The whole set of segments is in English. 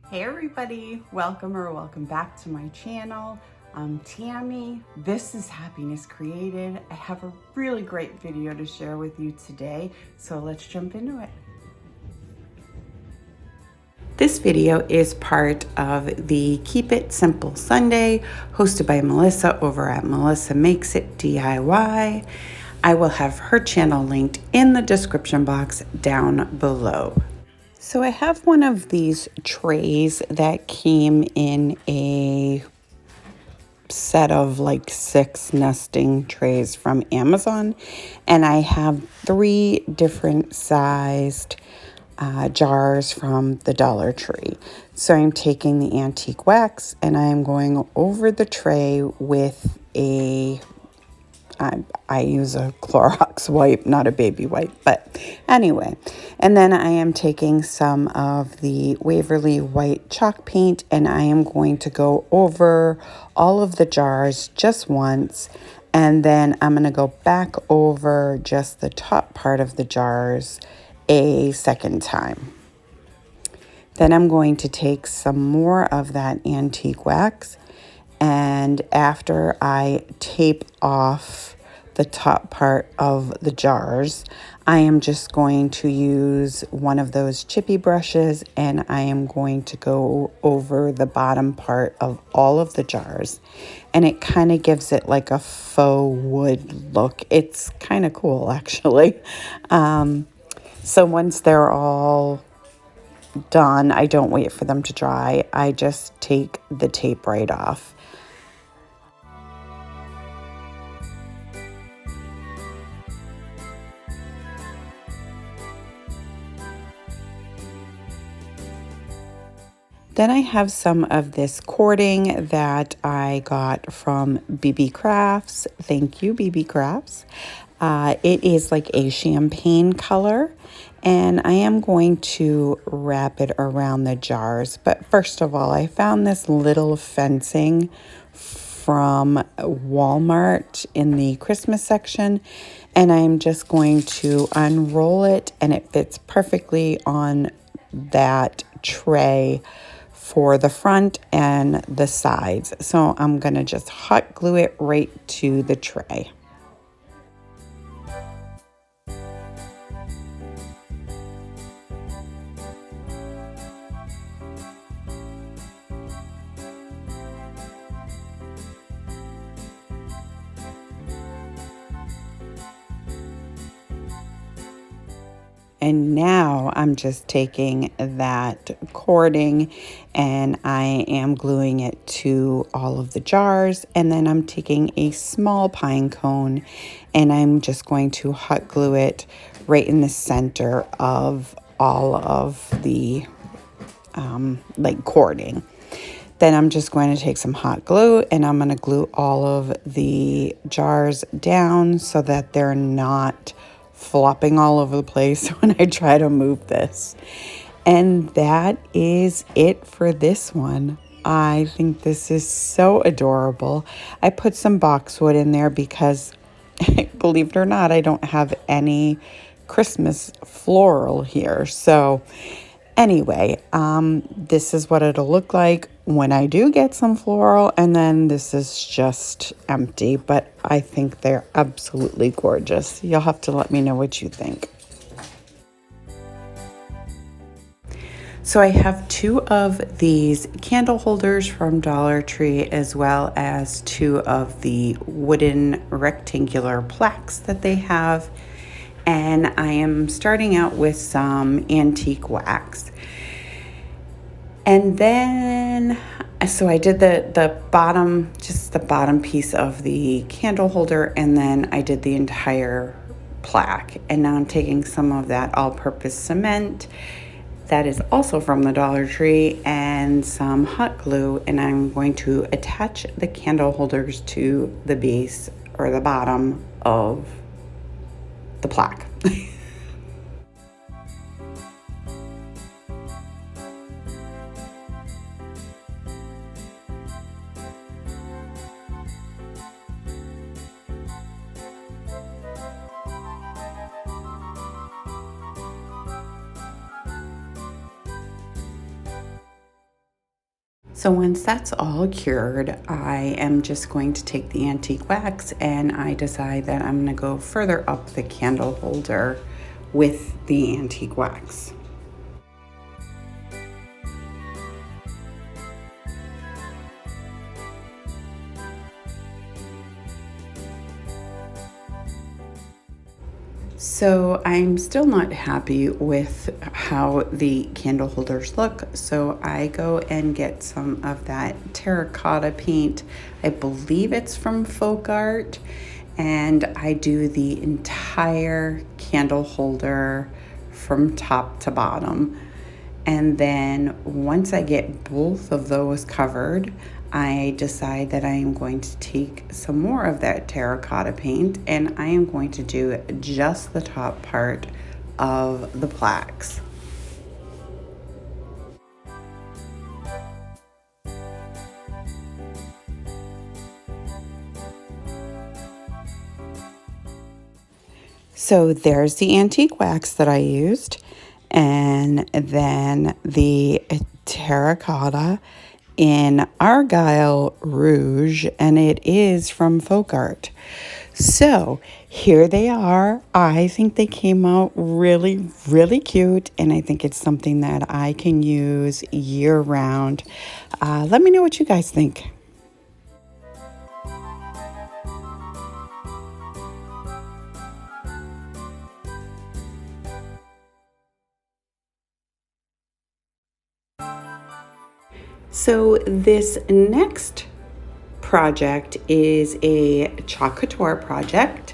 Hey everybody, welcome back to my channel. I'm Tammy. This is Happiness Created. I have a really great video to share with you today, so let's jump into it. This video is part of the Keep It Simple Sunday hosted by Melissa over at Melissa Makes It DIY. I will have her channel linked in the description box down below. So I have one of these trays that came in a set of like 6 nesting trays from Amazon, and I have 3 different sized jars from the Dollar Tree. So I'm taking the antique wax and I am going over the tray with I use a Clorox wipe, not a baby wipe, but anyway. And then I am taking some of the Waverly white chalk paint and I am going to go over all of the jars just once. And then I'm going to go back over just the top part of the jars a second time. Then I'm going to take some more of that antique wax, and after I tape off the top part of the jars, I am just going to use one of those chippy brushes and I am going to go over the bottom part of all of the jars, and it kind of gives it like a faux wood look. It's kind of cool actually. So once they're all done, I don't wait for them to dry. I just take the tape right off. Then I have some of this cording that I got from BB Crafts. Thank you, BB Crafts. It is like a champagne color, and I am going to wrap it around the jars. But first of all, I found this little fencing from Walmart in the Christmas section, and I'm just going to unroll it, and it fits perfectly on that tray for the front and the sides. So I'm going to just hot glue it right to the tray. And now I'm just taking that cording and I am gluing it to all of the jars. And then I'm taking a small pine cone and I'm just going to hot glue it right in the center of all of the like cording. Then I'm just going to take some hot glue and I'm going to glue all of the jars down so that they're not flopping all over the place when I try to move this. And that is it for this one. I think this is so adorable. I put some boxwood in there because, believe it or not, I don't have any Christmas floral here. So anyway, this is what it'll look like when I do get some floral, and then this is just empty, but I think they're absolutely gorgeous. You'll have to let me know what you think. So I have 2 of these candle holders from Dollar Tree, as well as 2 of the wooden rectangular plaques that they have. And I am starting out with some antique wax. And then, so I did the bottom, just the bottom piece of the candle holder, and then I did the entire plaque. And now I'm taking some of that all-purpose cement that is also from the Dollar Tree and some hot glue, and I'm going to attach the candle holders to the base or the bottom of the plaque. So once that's all cured, I am just going to take the antique wax and I decide that I'm going to go further up the candle holder with the antique wax. So I'm still not happy with how the candle holders look, so I go and get some of that terracotta paint. I believe it's from Folk Art, and I do the entire candle holder from top to bottom. And then once I get both of those covered, I decide that I am going to take some more of that terracotta paint and I am going to do just the top part of the plaques. So there's the antique wax that I used, and then the terracotta in Argyle Rouge, and it is from Folk Art. So here they are. I think they came out really, really cute, and I think it's something that I can use year round. Let me know what you guys think. So this next project is a chalk couture project.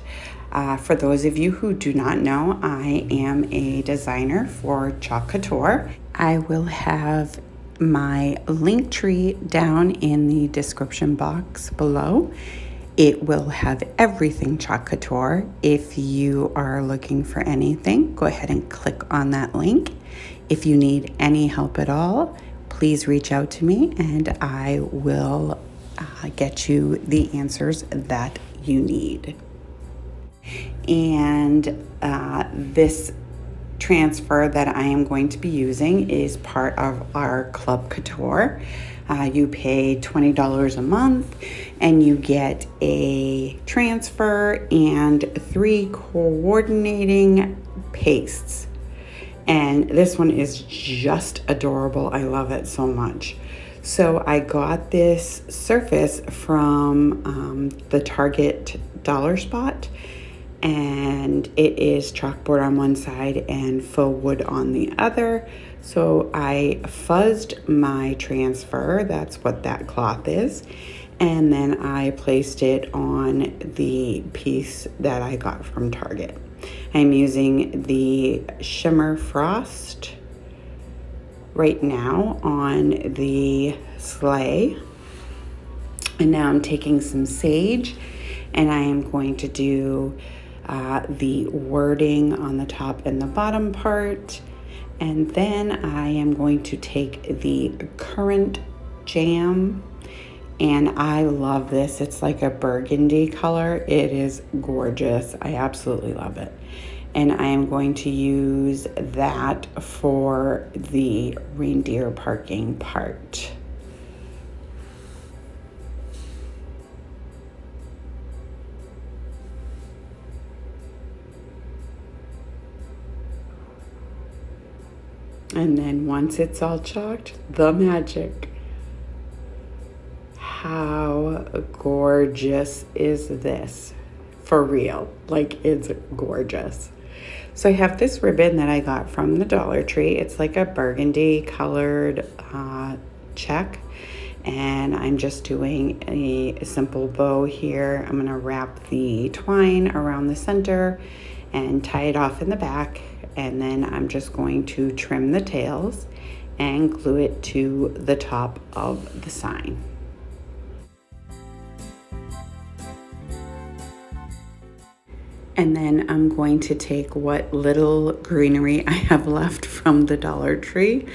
For those of you who do not know, I am a designer for chalk couture. I will have my link tree down in the description box below. It will have everything chalk couture. If you are looking for anything, go ahead and click on that link. If you need any help at all, please reach out to me and I will get you the answers that you need. And this transfer that I am going to be using is part of our Club Couture. You pay $20 a month and you get a transfer and 3 coordinating pastes. And this one is just adorable. I love it so much. So I got this surface from the Target Dollar Spot, and it is chalkboard on one side and faux wood on the other. So I fuzzed my transfer, that's what that cloth is, and then I placed it on the piece that I got from Target. I'm using the Shimmer Frost right now on the sleigh. And now I'm taking some sage and I am going to do the wording on the top and the bottom part. And then I am going to take the currant jam, and I love this. It's like a burgundy color. It is gorgeous. I absolutely love it. And I am going to use that for the reindeer parking part. And then once it's all chalked, the magic. How gorgeous is this? For real, like it's gorgeous. So I have this ribbon that I got from the Dollar Tree. It's like a burgundy colored check. And I'm just doing a simple bow here. I'm gonna wrap the twine around the center and tie it off in the back. And then I'm just going to trim the tails and glue it to the top of the sign. And then I'm going to take what little greenery I have left from the Dollar Tree,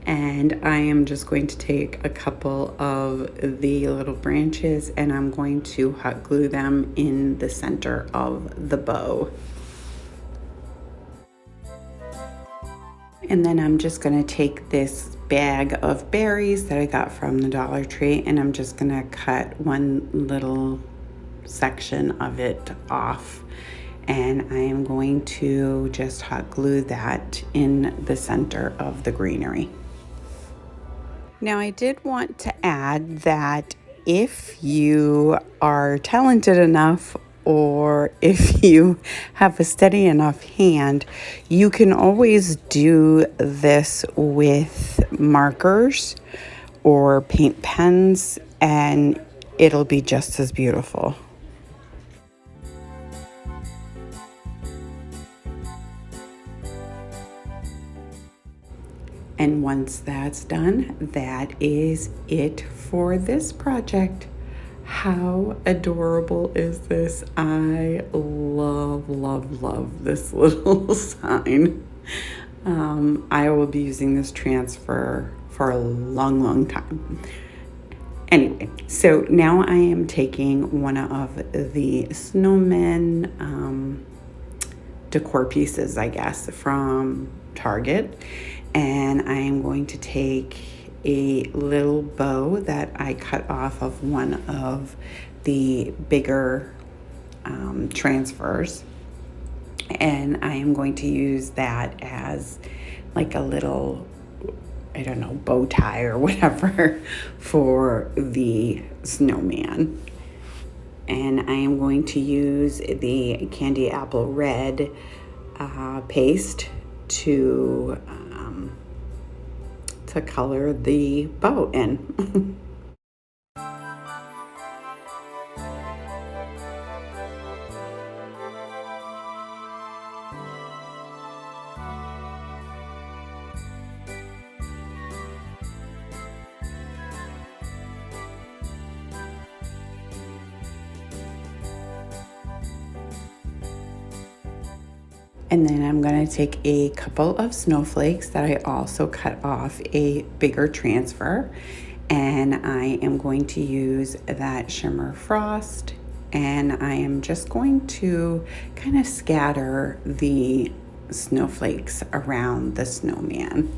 and I am just going to take a couple of the little branches and I'm going to hot glue them in the center of the bow. And then I'm just going to take this bag of berries that I got from the Dollar Tree, and I'm just gonna cut one little section of it off, and I am going to just hot glue that in the center of the greenery. Now, I did want to add that if you are talented enough or if you have a steady enough hand, you can always do this with markers or paint pens, and it'll be just as beautiful. And once that's done, that is it for this project. How adorable is this? I love, love, love this little sign. I will be using this transfer for a long, long time. Anyway, so now I am taking one of the Snowman decor pieces, I guess, from Target, and I am going to take a little bow that I cut off of one of the bigger transfers, and I am going to use that as like a little, I don't know, bow tie or whatever for the snowman. And I am going to use the candy apple red paste to color the bow in. And then I'm going to take a couple of snowflakes that I also cut off a bigger transfer, and I am going to use that shimmer frost, and I am just going to kind of scatter the snowflakes around the snowman.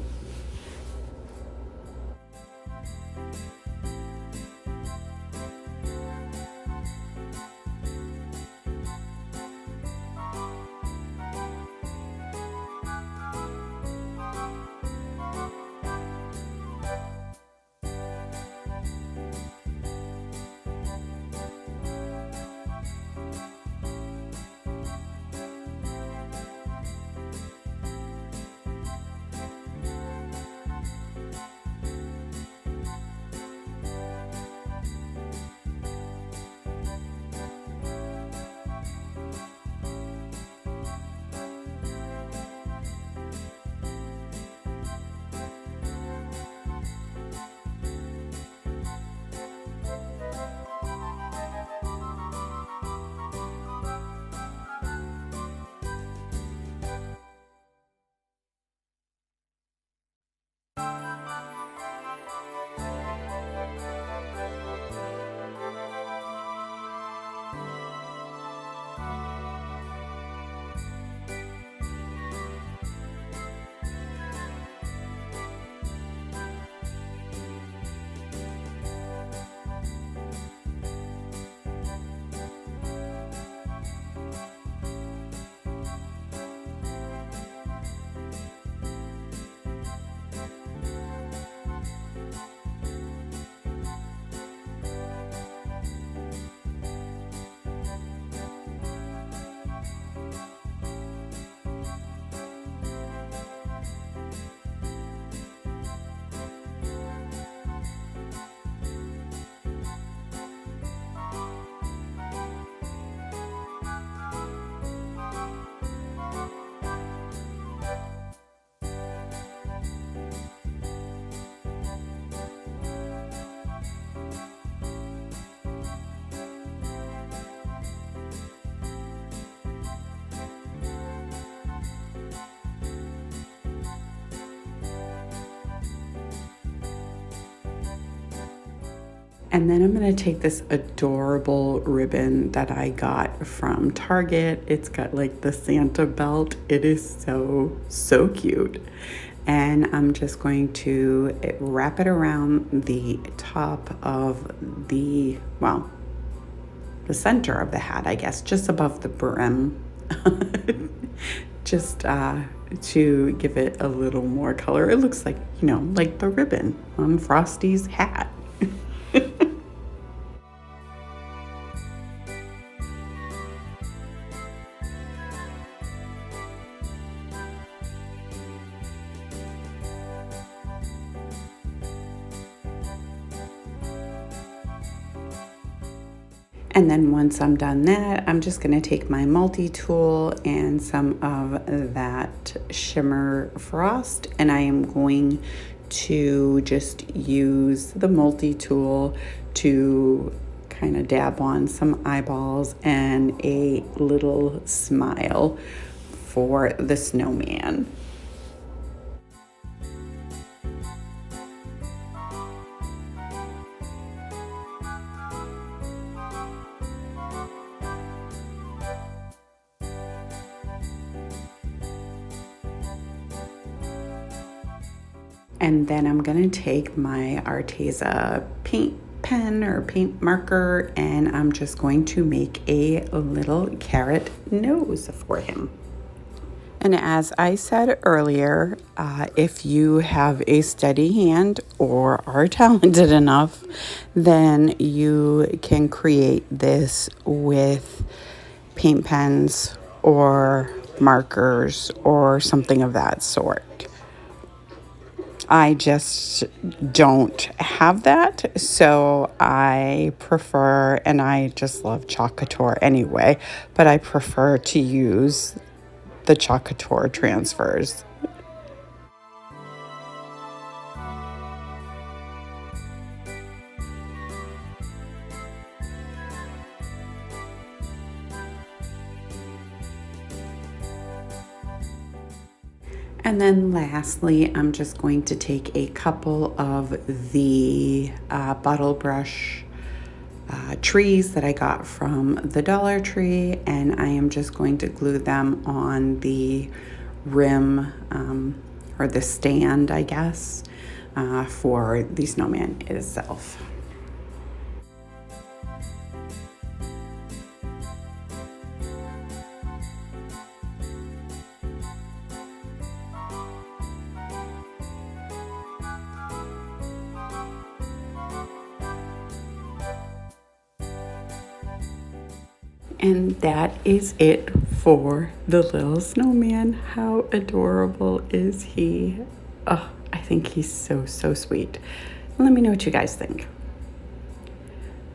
And then I'm going to take this adorable ribbon that I got from Target. It's got like the Santa belt. It is so, so cute. and I'm just going to wrap it around the top of the, well, the center of the hat, I guess, just above the brim, just to give it a little more color. It looks like, you know, like the ribbon on Frosty's hat. And then once I'm done that, I'm just going to take my multi-tool and some of that shimmer frost, and I am going to just use the multi-tool to kind of dab on some eyeballs and a little smile for the snowman. And then I'm going to take my Arteza paint pen or paint marker, and I'm just going to make a little carrot nose for him. And as I said earlier, if you have a steady hand or are talented enough, then you can create this with paint pens or markers or something of that sort. I just don't have that, so I prefer, and I just love Chalk Couture anyway, but I prefer to use the Chalk Couture transfers. And then lastly, I'm just going to take a couple of the bottle brush trees that I got from the Dollar Tree, and I am just going to glue them on the rim or the stand, I guess, for the snowman itself. And that is it for the little snowman. How adorable is he? Oh, I think he's so, so sweet. Let me know what you guys think.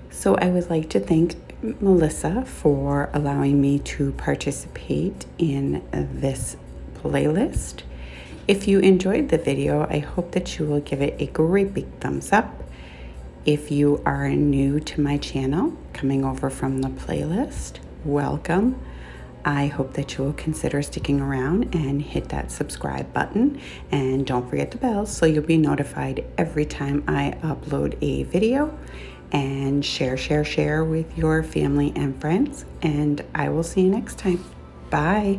So I would like to thank Melissa for allowing me to participate in this playlist. If you enjoyed the video, I hope that you will give it a great big thumbs up. If you are new to my channel, coming over from the playlist, welcome. I hope that you will consider sticking around and hit that subscribe button. And don't forget the bell so you'll be notified every time I upload a video. And share with your family and friends. And I will see you next time. Bye.